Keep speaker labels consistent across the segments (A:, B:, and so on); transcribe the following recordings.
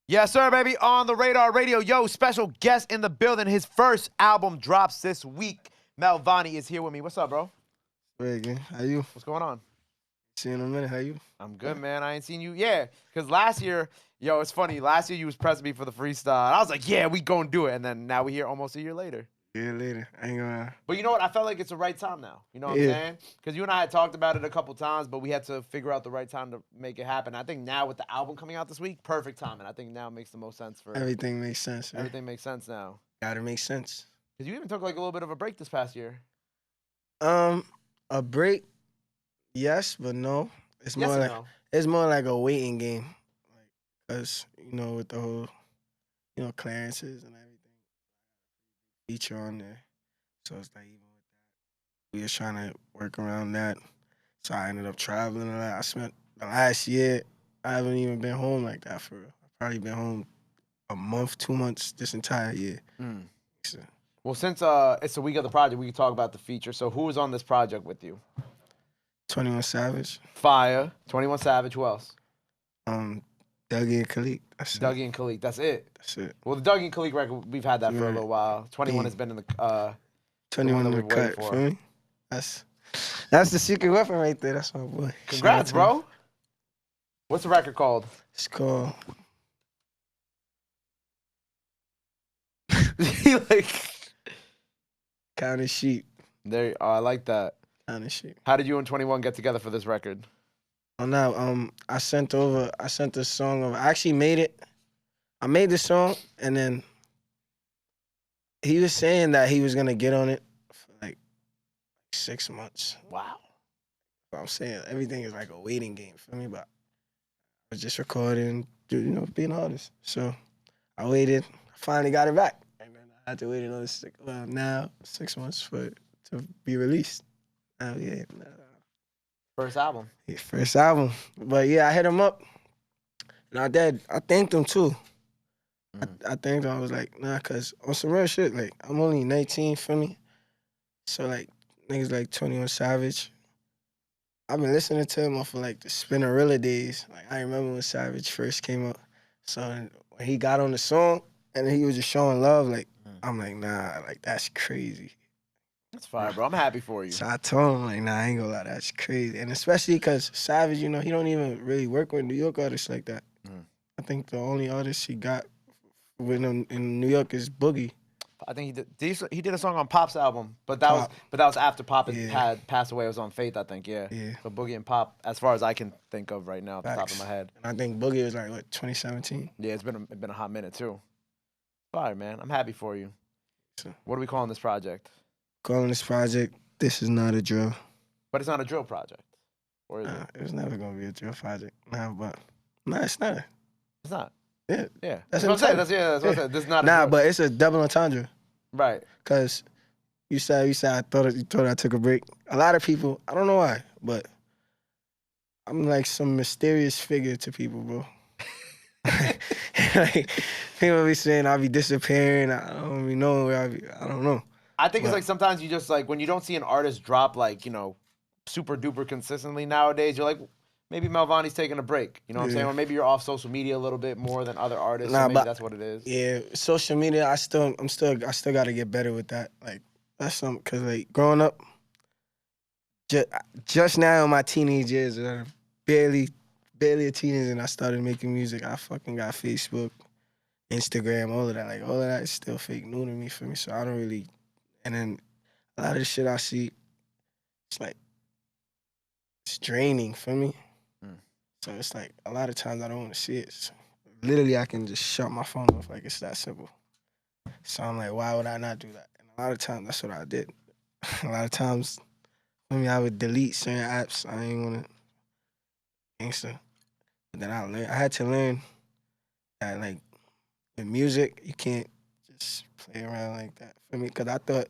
A: Yes, sir, baby. On the Radar Radio. Yo, special guest in the building. His first album drops this week. Melvoni is here with me. What's up, bro?
B: Reagan, how you?
A: What's going on?
B: See you in a minute, how you?
A: I'm good, man. I ain't seen you. Yeah, because last year, yo, it's funny. Last year you was pressing me for the freestyle. I was like, yeah, we gonna do it. And then now we here almost a year later.
B: Yeah, later. I ain't gonna.
A: But you know what? I felt like it's the right time now. You know what I'm saying? Because you and I had talked about it a couple times, but we had to figure out the right time to make it happen. I think now with the album coming out this week, perfect timing. I think now makes the most sense for
B: Everything makes sense. Right?
A: everything makes sense now.
B: Gotta make sense.
A: Because you even took like a little bit of a break this past year.
B: A break, yes, but no. It's
A: Yes
B: more
A: or
B: like
A: no?
B: it's more like a waiting game, like, cause with the whole, clearances and everything, feature on there. So it's like even with that, we was trying to work around that. So I ended up traveling a lot. I spent the last year. I haven't even been home like that for real. I've probably been home a month, 2 months this entire year. So,
A: Well, since it's the week of the project, we can talk about the feature. So who was on this project with you?
B: 21 Savage,
A: Fire, 21 Savage, who else?
B: Dougie and Khalid. That's
A: Dougie and Khalid, that's it.
B: That's it.
A: Well, the Dougie and Khalid record, we've had that for a
B: Right.
A: little while. 21
B: Yeah.
A: has been in the
B: 21
A: that
B: in the
A: we've waited
B: cut,
A: for.
B: feel me? That's the secret weapon right there. That's my boy.
A: Congrats,
B: Shout out to him.
A: bro. What's the record called?
B: It's called
A: like,
B: Counting Sheep.
A: there. Oh, I like that.
B: Counting Sheep.
A: How did you and 21 get together for this record?
B: Oh no, I sent the song over. I actually made it. I made the song and then he was saying that he was gonna get on it for like 6 months.
A: Wow.
B: But I'm saying everything is like a waiting game for me, but I was just recording, being an artist. So I waited, finally got it back. And then I had to wait another 6 months for it to be released. Yeah.
A: First album.
B: His first album. But yeah, I hit him up. And I thanked him too. I thanked him. I was like, nah, cause on some real shit, like I'm only 19, feel me? So like niggas like 21 Savage. I've been listening to him off of like the Spinnerella days. Like I remember when Savage first came up. So when he got on the song and he was just showing love, like I'm like, nah, like that's crazy.
A: That's fire, bro. I'm happy for you.
B: So I told him, like, nah, I ain't gonna lie, that's crazy. And especially because Savage, he don't even really work with New York artists like that. I think the only artist he got with him in New York is Boogie.
A: I think he did a song on Pop's album, but that was after Pop had passed away. It was on Faith, I think. Yeah. So Boogie and Pop, as far as I can think of right now, off the top of my head.
B: And I think Boogie was like 2017.
A: Yeah, it's been a hot minute too. Fire, man. I'm happy for you.
B: So,
A: what are we calling this project?
B: Calling this project, This Is Not a Drill.
A: But it's not a drill project, or is it?
B: It was never gonna be a drill project. Nah, it's not.
A: It's not.
B: Yeah.
A: That's what I'm saying. That's what I'm saying. This is not a drill.
B: But it's a double entendre.
A: Right.
B: Cause you said you thought I took a break. A lot of people, I don't know why, but I'm like some mysterious figure to people, bro. Like, people be saying I'll be disappearing. I don't even know where I don't know.
A: I think it's like sometimes you just like when you don't see an artist drop like, super duper consistently nowadays, you're like, maybe Melvoni's taking a break. You know what I'm saying? Or maybe you're off social media a little bit more than other artists.
B: Nah,
A: So maybe
B: but
A: that's what it is.
B: Yeah, social media, I still gotta get better with that. Like that's cause like growing up, just now in my teenage years, barely a teenager, and I started making music. I fucking got Facebook, Instagram, all of that. Like all of that is still fake new to me, for me. So I don't really. And then a lot of the shit I see, it's like it's draining for me. So it's like a lot of times I don't want to see it. So literally, I can just shut my phone off. Like it's that simple. So I'm like, why would I not do that? And a lot of times that's what I did. A lot of times, I would delete certain apps. I ain't want to gangster. But then I had to learn that like with music, you can't just play around like that for me. Cause I thought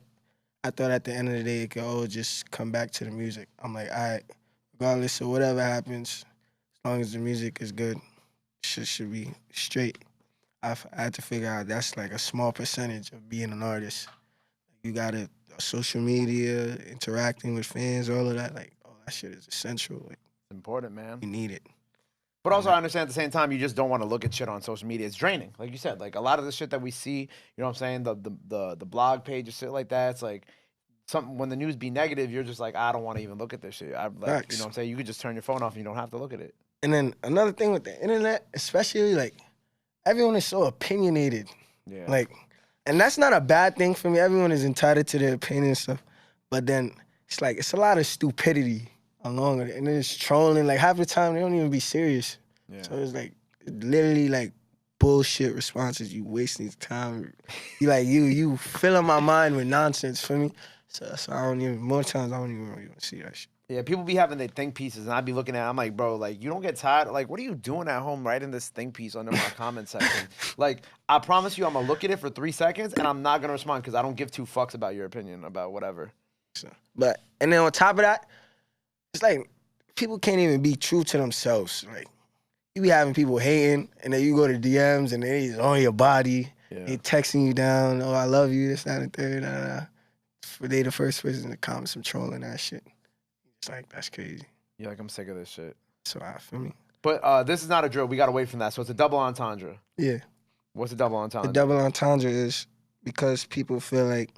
B: at the end of the day it could all just come back to the music. I'm like, all right, regardless of whatever happens, as long as the music is good, shit should be straight. I had to figure out that's like a small percentage of being an artist. You gotta social media, interacting with fans, all of that. Like all that shit is essential. Like
A: it's important, man.
B: you need it.
A: But also, I understand at the same time, you just don't want to look at shit on social media. It's draining, like you said. Like a lot of the shit that we see, you know what I'm saying? The blog page or shit like that. It's like something when the news be negative, you're just like, I don't want to even look at this shit. I like,
B: Facts.
A: you know what I'm saying? You could just turn your phone off and you don't have to look at it.
B: And then another thing with the internet, especially like everyone is so opinionated.
A: Yeah.
B: Like, and that's not a bad thing for me. Everyone is entitled to their opinion and stuff. But then it's like it's a lot of stupidity along with it. And then it's trolling. Like half the time they don't even be serious.
A: Yeah.
B: So it's like literally like bullshit responses. You wasting time. You filling my mind with nonsense for me. So I don't even, more times I don't even really see that shit.
A: Yeah, people be having their think pieces, and I'd be looking at it, I'm like, bro, like, you don't get tired? Like, what are you doing at home writing this think piece under my comment section? Like, I promise you I'm going to look at it for 3 seconds, and I'm not going to respond because I don't give 2 fucks about your opinion about whatever.
B: But, and then on top of that, it's like, people can't even be true to themselves. Like, you be having people hating, and then you go to DMs, and they on your body, they texting you down, oh, I love you, this, that, and third, They the first person to comment some trolling that shit. It's like, that's crazy.
A: You're like, I'm sick of this shit.
B: So I feel me.
A: But this is not a drill. We got away from that. So it's a double entendre.
B: Yeah.
A: What's a double entendre?
B: A double entendre is because people feel like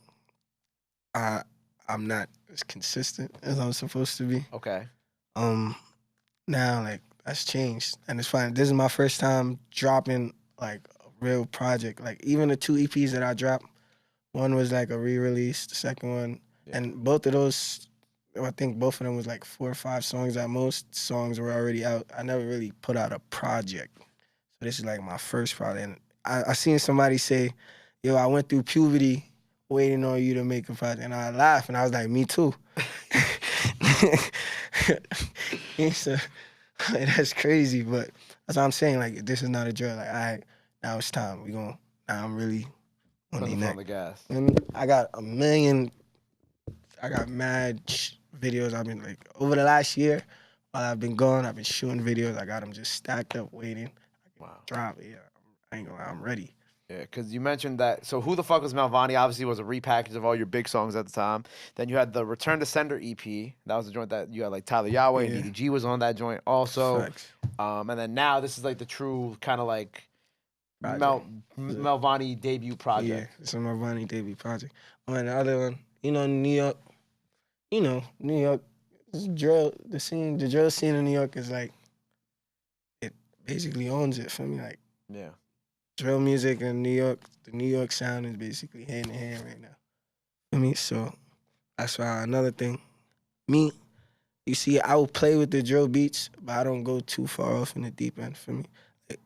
B: I'm not as consistent as I'm supposed to be.
A: Okay.
B: Now, like, that's changed. And it's fine. This is my first time dropping, like, a real project. Like, even the 2 EPs that I dropped, one was, like, a re-release, the second one. Yeah. And both of those, I think both of them was like 4 or 5 songs at most. Songs were already out. I never really put out a project. So this is like my first project. And I seen somebody say, yo, I went through puberty waiting on you to make a project. And I laughed and I was like, me too. So, that's crazy, but that's what I'm saying. Like, this is not a drill. Like, all right, now it's time. Now I'm really on the
A: gas.
B: And I got mad videos. I've been like, over the last year, while I've been gone, I've been shooting videos. I got them just stacked up, waiting.
A: Wow.
B: Drop it. Yeah, I ain't gonna lie, I'm ready.
A: Yeah, because you mentioned that. So Who the Fuck Was Melvoni obviously was a repackage of all your big songs at the time. Then you had the Return to Sender EP. That was the joint that you had like Tyler Yahweh and DDG was on that joint also. And then now this is like the true kind of like Melvoni debut project.
B: Yeah, it's a Melvoni debut project. And the other one, New York. New York, the drill scene in New York is like, it basically owns it for me. Like,
A: yeah, drill
B: music in New York, the New York sound is basically hand in hand right now. For me, so that's why another thing, me, you see, I will play with the drill beats, but I don't go too far off in the deep end. For me, like,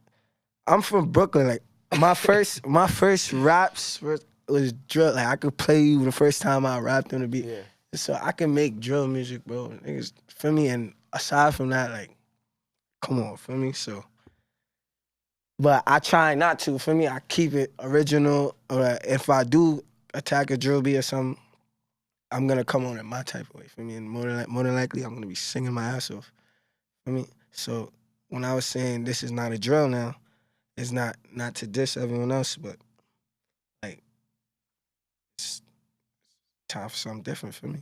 B: I'm from Brooklyn. Like my first raps was drill. Like I could play you the first time I rapped on the beat.
A: Yeah.
B: So I can make drill music, bro. Niggas, for me, and aside from that, like, come on, for me, so. But I try not to. For me, I keep it original. Or if I do attack a drill beat or something, I'm gonna come on it my type of way. For me, and more than likely, I'm gonna be singing my ass off. For me, so when I was saying this is not a drill now, it's not to diss everyone else, but like, it's time for something different for me.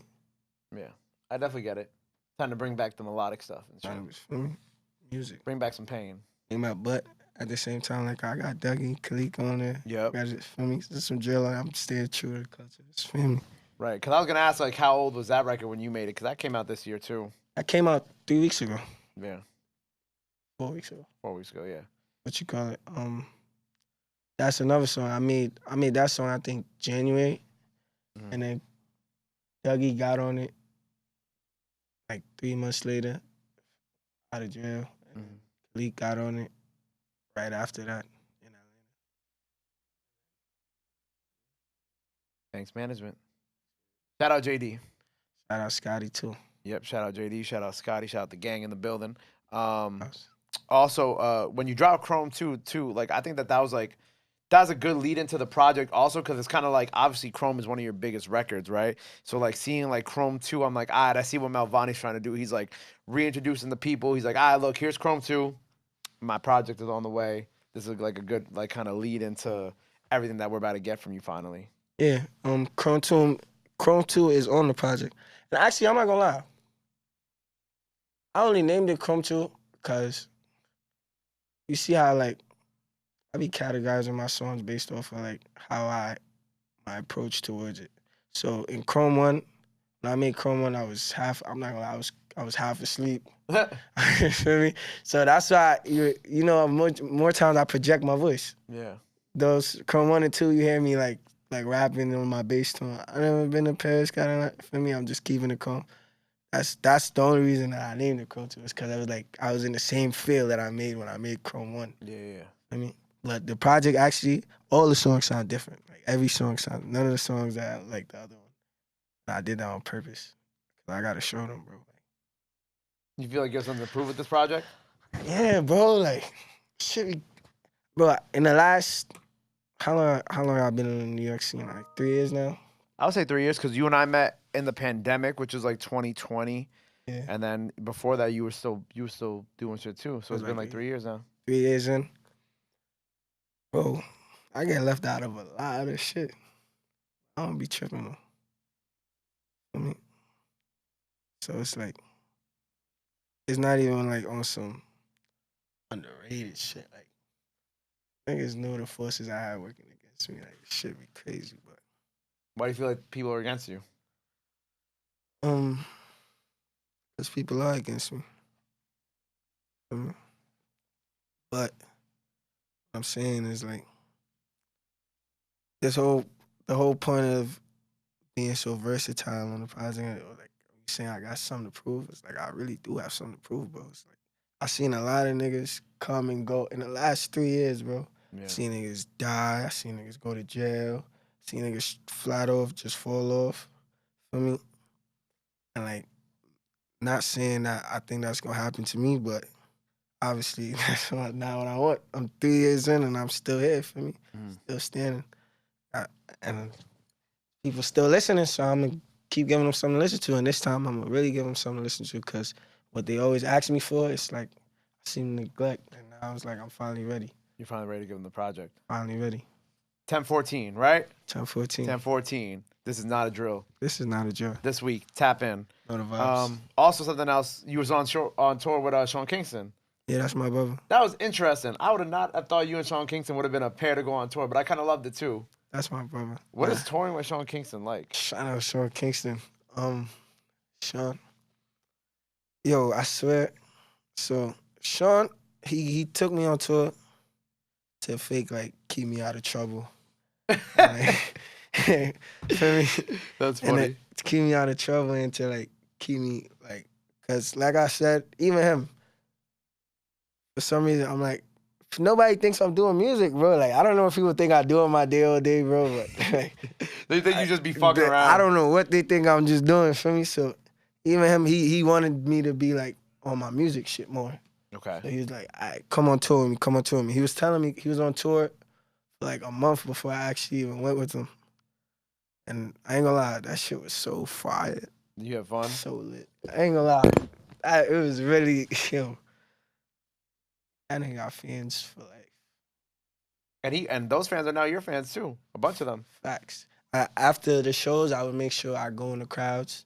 A: Yeah, I definitely get it. Time to bring back the melodic stuff and
B: for me, music.
A: Bring back some pain.
B: But at the same time, like I got Dougie, Khalik on there.
A: Yep.
B: Got it for me. There's some drill. I'm staying true to the culture. It's for me.
A: Right, because I was gonna ask like how old was that record when you made it? Because that came out this year too.
B: That came out 3 weeks ago.
A: Yeah.
B: 4 weeks ago.
A: 4 weeks ago, yeah.
B: What you call it? That's another song. I made that song I think January, and then Dougie got on it like 3 months later, out of jail. And Khalik got on it right after that in Atlanta.
A: Thanks, management. Shout out JD.
B: Shout out Scotty too.
A: Yep, shout out JD, shout out Scotty, shout out the gang in the building. Also, when you drop Chrome 2, like I think that was a good lead into the project also because it's kind of like, obviously Chrome is one of your biggest records, right? So like seeing like Chrome 2, I'm like, all right, I see what Melvoni's trying to do. He's like reintroducing the people. He's like, all right, look, here's Chrome 2. My project is on the way. This is like a good like kind of lead into everything that we're about to get from you finally.
B: Yeah, Chrome 2 is on the project. And actually, I'm not gonna lie. I only named it Chrome 2 because you see how like I be categorizing my songs based off of like how my approach towards it. So in Chrome One, when I made Chrome One, I was half. I'm not gonna lie, I was half asleep. You feel me? So that's why you know more times I project my voice.
A: Yeah.
B: Those Chrome 1 and 2, you hear me like rapping on my bass tone. I never been to Paris, kinda feel me? I'm just keeping it calm. That's the only reason that I named it Chrome 2 is because I was in the same feel that I made when I made Chrome 1.
A: Yeah.
B: I mean, but the project actually, all the songs sound different. Like every song sounds, none of the songs that like the other one. I did that on purpose. Cause I gotta show them, bro.
A: You feel like you have something to prove with this project?
B: Yeah, bro. Like, shit. Bro, in the last, how long I been in the New York scene? Like 3 years now.
A: I would say 3 years because you and I met in the pandemic, which was like 2020.
B: Yeah.
A: And then before that, you were still doing shit too. So it's been like 3 years now.
B: 3 years in. Bro, I get left out of a lot of shit. I don't be tripping though. I mean, so it's like, it's not even like on some underrated shit. Like, niggas know the forces I had working against me. Like, shit be crazy, but.
A: Why do you feel like people are against you?
B: Because people are against me. But what I'm saying is like, the whole point of being so versatile on the project, or like saying I got something to prove, it's like I really do have something to prove, bro. It's like I seen a lot of niggas come and go in the last 3 years, bro.
A: Yeah.
B: I seen niggas die, I seen niggas go to jail, I seen niggas flat off, just fall off. For me. And like, not saying that I think that's gonna happen to me, but obviously that's not what I want. I'm 3 years in and I'm still here, for me. Still standing. And people still listening, so I'm gonna keep giving them something to listen to. And this time I'm gonna really give them something to listen to, because what they always ask me for, it's like I seem to neglect. And I was like, I'm finally ready.
A: You're finally ready to give them the project.
B: Finally ready.
A: 10-14, right?
B: 10-14.
A: 10-14. This is not a drill.
B: This is not a drill.
A: This week, tap in.
B: No the vibes.
A: Also, something else. You was on tour with Sean Kingston.
B: Yeah, that's my brother.
A: That was interesting. I would have not have thought you and Sean Kingston would have been a pair to go on tour, but I kind of loved it too.
B: That's my brother.
A: What is touring with Sean Kingston like?
B: Shout out Sean Kingston. Sean. Yo, I swear. So Sean, he took me on tour to fake like keep me out of trouble. Like, feel me?
A: That's funny.
B: To keep me out of trouble and to like keep me like, cause like I said, even him. For some reason, I'm like, nobody thinks I'm doing music, bro. Like, I don't know if people think I do it my day all day, bro. But like,
A: they think you just be fucking around.
B: I don't know what they think I'm just doing, for me. So even him, he wanted me to be like on my music shit more.
A: Okay.
B: So he was like, all right, come on tour with me, come on tour with me. He was telling me he was on tour for like a month before I actually even went with him. And I ain't gonna lie, that shit was so fire.
A: You have fun?
B: So lit. I ain't gonna lie. It was really, yo. I nigga got fans for life.
A: And those fans are now your fans too. A bunch of them.
B: Facts. After the shows, I would make sure I go in the crowds.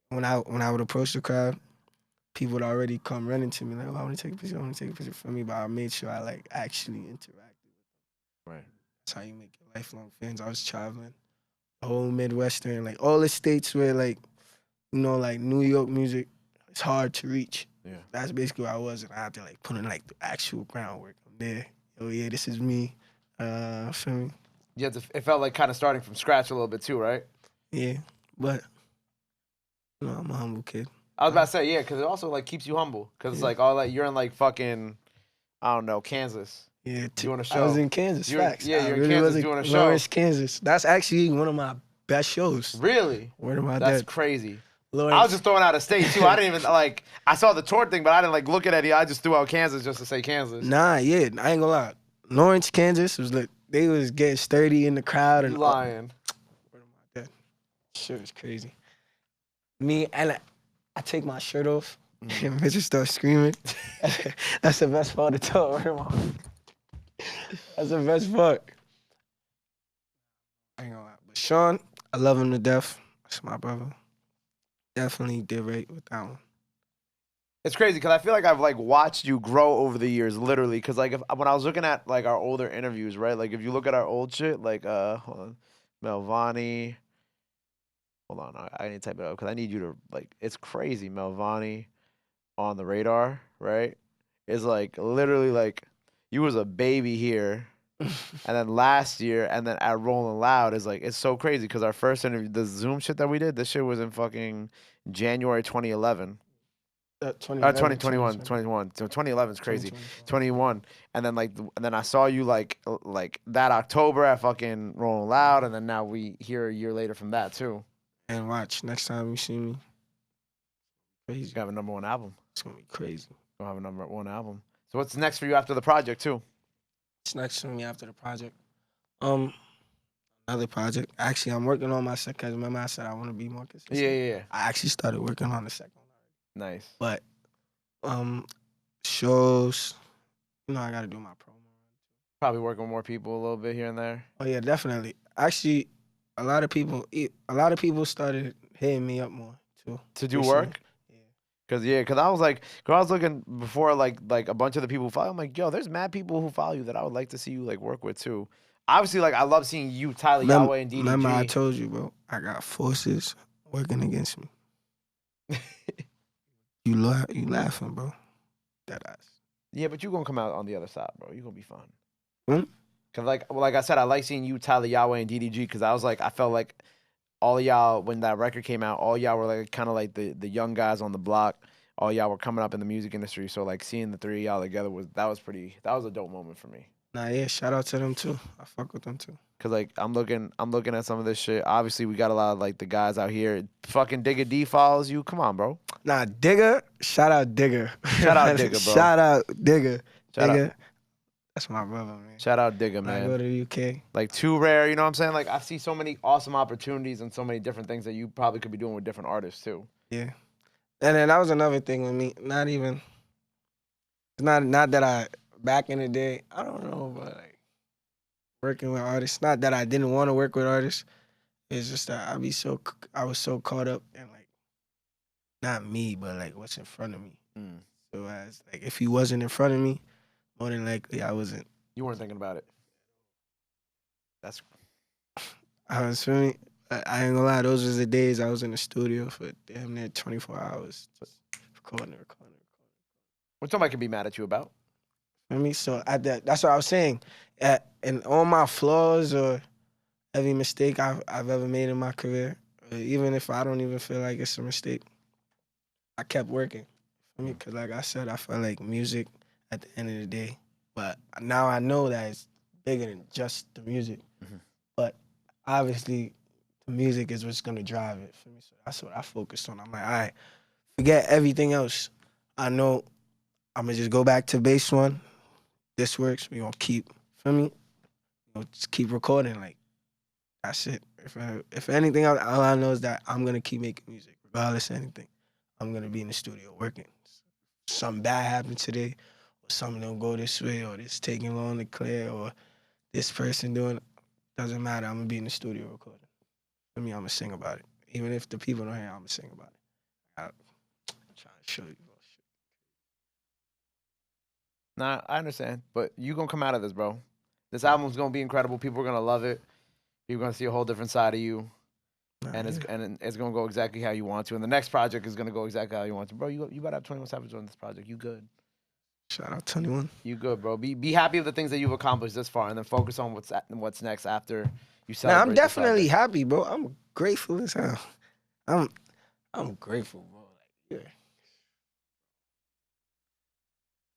B: When I would approach the crowd, people would already come running to me like, oh, I want to take a picture. I want to take a picture for me. But I made sure I like actually interacted with them.
A: Right.
B: That's how you make your lifelong fans. I was traveling the whole Midwestern, like all the states where like, you know, like New York music, it's hard to reach.
A: Yeah.
B: That's basically where I was, and I had to like put in like the actual groundwork. I'm there. Oh yeah, this is me. Feel me?
A: You had to, it felt like kind of starting from scratch a little bit too, right?
B: Yeah, but you know, I'm a humble kid.
A: I was about to say, yeah, because it also like keeps you humble. Because it's like all that, you're in like fucking, I don't know, Kansas.
B: Yeah,
A: doing a show.
B: I was in Kansas. Facts.
A: Yeah, you're in
B: really
A: Kansas doing a show.
B: Lawrence, Kansas. That's actually one of my best shows.
A: Really?
B: Word of my
A: That's
B: dad.
A: crazy.
B: Lawrence.
A: I was just throwing out a state too. I didn't even like. I saw the tour thing, but I didn't like look at it. I just threw out Kansas just to say Kansas.
B: Nah, yeah, I ain't gonna lie. Lawrence, Kansas was like they was getting sturdy in the crowd and
A: you lying.
B: Word of my dad. Shit was crazy. Me and I take my shirt off and bitches start screaming. That's the best part of the tour. Word of my. That's the best part. I ain't gonna lie. But Sean, I love him to death. That's my brother. Definitely did right with that one.
A: It's crazy because I feel like I've like watched you grow over the years, literally. Because like when I was looking at like our older interviews, right? Like if you look at our old shit, like hold on, Melvoni. Hold on, I need to type it up because I need you to like. It's crazy, Melvoni on the radar, right? Is like literally like you was a baby here, and then last year, and then at Rolling Loud is like it's so crazy because our first interview, the Zoom shit that we did, this shit was in fucking January 2011.
B: 2011,
A: 2021, 21. So 2011 is crazy.
B: 2020.
A: 21. And then and then I saw you like that October at fucking Rolling Loud, and then now we hear a year later from that too.
B: And watch, next time you see me,
A: You
B: crazy.
A: have a number one album.
B: It's gonna be crazy.
A: You'll have a number one album. So what's next for you after the project too?
B: It's next to me after the project. Another project. Actually, I'm working on my second. Cause remember I said I want to be more consistent.
A: Yeah.
B: I actually started working on the second one already.
A: Nice.
B: But shows, I gotta do my promo.
A: Probably work with more people a little bit here and there.
B: Oh yeah, definitely. Actually, a lot of people started hitting me up more too.
A: To do
B: recently.
A: work? Cause I was like, cause I was looking before like a bunch of the people who follow. I'm like, yo, there's mad people who follow you that I would like to see you like work with too. Obviously, like I love seeing you, Tyler, Yahweh, and DDG.
B: Remember I told you, bro, I got forces working against me. You laughing, bro. That ass.
A: Yeah, but you gonna come out on the other side, bro. You gonna be fun.
B: Hmm?
A: Cause like I said, I like seeing you, Tyler, Yahweh, and DDG. Cause I felt like all of y'all when that record came out, all y'all were like kind of like the young guys on the block. All y'all were coming up in the music industry. So like seeing the three of y'all together was a dope moment for me.
B: Nah, yeah, shout out to them too. I fuck with them too.
A: Cause like I'm looking at some of this shit. Obviously, we got a lot of like the guys out here. Fucking Digga D follows you. Come on, bro.
B: Nah, Digger. Shout out Digger.
A: Shout out Digga, bro.
B: Shout out Digger.
A: Shout out.
B: Digger. That's my brother, man.
A: Shout out Digga,
B: When I
A: man.
B: go to the UK.
A: Like too rare, you know what I'm saying? Like I see so many awesome opportunities and so many different things that you probably could be doing with different artists too.
B: Yeah. And then that was another thing with me. Not that I back in the day, I don't know, but like working with artists. Not that I didn't want to work with artists. It's just that I was so caught up in like not me, but like what's in front of me. So as like if he wasn't in front of me, more than likely I wasn't.
A: You weren't thinking about it. That's.
B: I was feeling. I ain't gonna lie. Those was the days I was in the studio for damn near 24 hours, just recording.
A: What somebody can be mad at you about?
B: I mean, so that's what I was saying. And all my flaws or every mistake I've ever made in my career, even if I don't even feel like it's a mistake, I kept working. I mean, cause like I said, I felt like music at the end of the day. But now I know that it's bigger than just the music.
A: Mm-hmm.
B: But obviously, the music is what's gonna drive it for me. So that's what I focused on. I'm like, all right, forget everything else. I know I'm gonna just go back to base one. This works. We gonna keep, feel me? Just keep recording. Like that's it. If anything else, all I know is that I'm gonna keep making music, regardless of anything. I'm gonna be in the studio working. Something bad happened today, or something don't go this way, or this taking long to clear, or this person doing it. Doesn't matter. I'm gonna be in the studio recording. For me, I'm gonna sing about it. Even if the people don't hear, I'm gonna sing about it. I'm trying to show you.
A: Nah, I understand, but you gonna come out of this, bro. This album's gonna be incredible. People are gonna love it. People are gonna see a whole different side of you, and it's gonna go exactly how you want to. And the next project is gonna go exactly how you want to, bro. You better have 21 Savage on this project. You good?
B: Shout out 21.
A: You good, bro. Be happy with the things that you've accomplished this far, and then focus on what's next after you celebrate.
B: Nah, I'm definitely happy, bro. I'm grateful as hell. I'm grateful, bro. Like, yeah.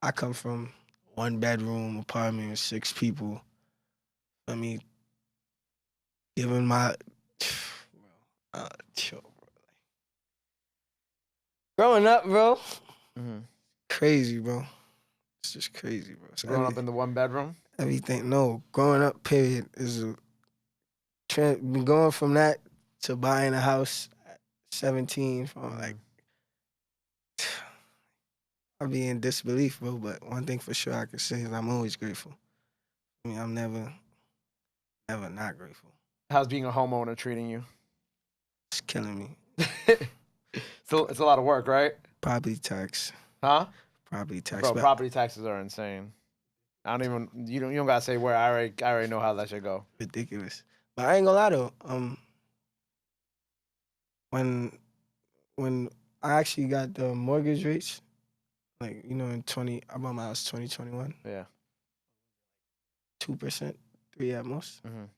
B: I come from 1-bedroom apartment with 6 people. I mean, given my chill, bro. Growing up, bro, crazy, bro. It's just crazy, bro.
A: So growing up in the 1-bedroom?
B: Everything, no. Growing up, period, is been going from that to buying a house at 17 from like, I'll be in disbelief, bro, but one thing for sure I can say is I'm always grateful. I mean, I'm never not grateful.
A: How's being a homeowner treating you?
B: It's killing me.
A: So it's a lot of work, right?
B: Property tax.
A: Huh?
B: Property tax.
A: Bro,
B: but
A: property taxes are insane. I don't even. You don't gotta say where. I already know how that should go.
B: ridiculous. But I ain't gonna lie though. When I actually got the mortgage rates, like I bought my house 2021,
A: Yeah.
B: 2%, 3 at most.
A: Mhm.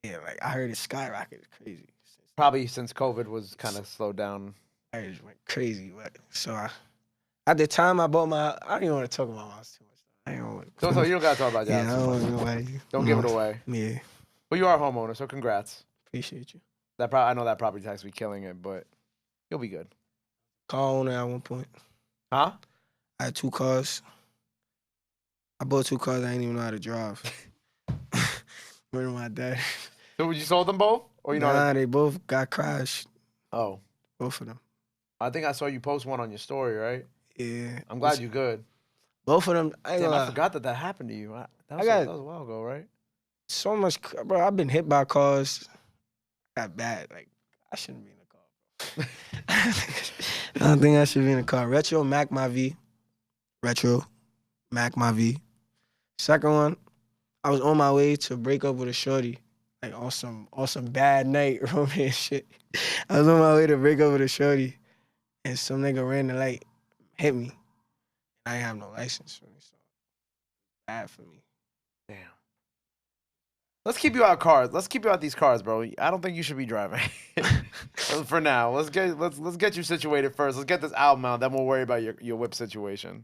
B: Yeah, like I heard it skyrocketed crazy.
A: Probably since COVID was kind of slowed down.
B: I heard it went crazy, but at the time I bought I don't even want to talk about my house too much. I ain't
A: So you don't gotta talk about that.
B: Yeah, I don't want nobody.
A: Don't give it away.
B: Yeah,
A: But you are a homeowner, so congrats.
B: appreciate you.
A: I know that property tax be killing it, but you'll be good.
B: Car owner at one point.
A: Huh?
B: I had 2 cars. I bought 2 cars I didn't even know how to drive. Murder my dad.
A: So you sold them both, or you know?
B: Nah, they both got crashed.
A: Oh,
B: Both of them.
A: I think I saw you post one on your story, right?
B: Yeah.
A: I'm glad you're good.
B: Both of them.
A: Damn, I forgot that happened to you. That was a while ago, right?
B: So much, bro. I've been hit by cars. Got bad. Like, I shouldn't be in a car, bro. I don't think I should be in a car. Retro Mac my V. Retro Mac my V. Second one, I was on my way to break up with a shorty. Like on some bad night romance shit. I was on my way to break up with a shorty, and some nigga ran the light, hit me. I ain't have no license for me, so bad for me.
A: Damn. Let's keep you out cars. Let's keep you out these cars, bro. I don't think you should be driving. For now, let's get you situated first. Let's get this album out, then we'll worry about your whip situation.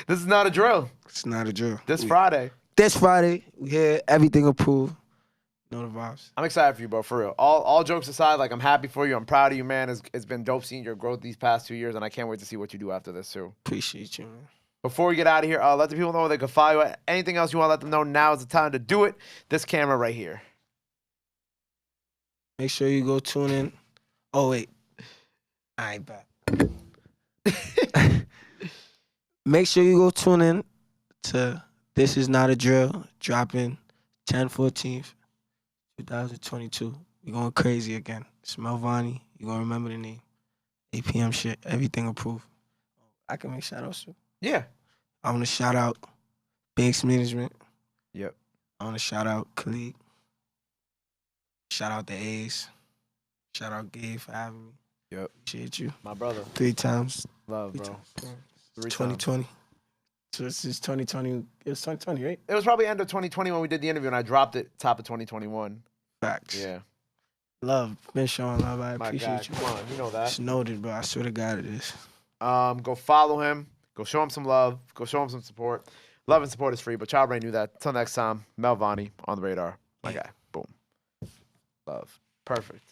A: This is not a drill.
B: It's not a drill.
A: This Friday,
B: we hear everything approved. Know the vibes.
A: I'm excited for you, bro. For real. All jokes aside, like I'm happy for you. I'm proud of you, man. It's been dope seeing your growth these past 2 years, and I can't wait to see what you do after this too.
B: Appreciate you, man.
A: Before we get out of here, let the people know where they can follow you. Anything else you want to let them know, now is the time to do it. This camera right here.
B: Make sure you go tune in. Oh, wait. I ain't back. Make sure you go tune in to This Is Not a Drill, dropping 10/14th, 2022. We going crazy again. It's Melvoni. You going to remember the name. 8 p.m. shit. Everything approved. I can make shout-outs too.
A: Yeah.
B: I want to shout out Banks Management.
A: Yep.
B: I want to shout out Khalid. Shout out the A's. Shout out Gabe for having me.
A: Yep.
B: Appreciate you.
A: My brother.
B: 3 times.
A: Love, bro.
B: 2020. So this is 2020. It was 2020, right?
A: It was probably end of 2020 when we did the interview, and I dropped it top of 2021.
B: Facts.
A: Yeah.
B: Love. Been showing love. I
A: My
B: appreciate
A: guy,
B: you.
A: come on, you know that.
B: It's noted, bro. I swear to God it is.
A: Go follow him. Go show him some love. Go show him some support. Love and support is free, but y'all already knew that. Till next time, Melvoni on the radar. My guy. Boom. Love. Perfect.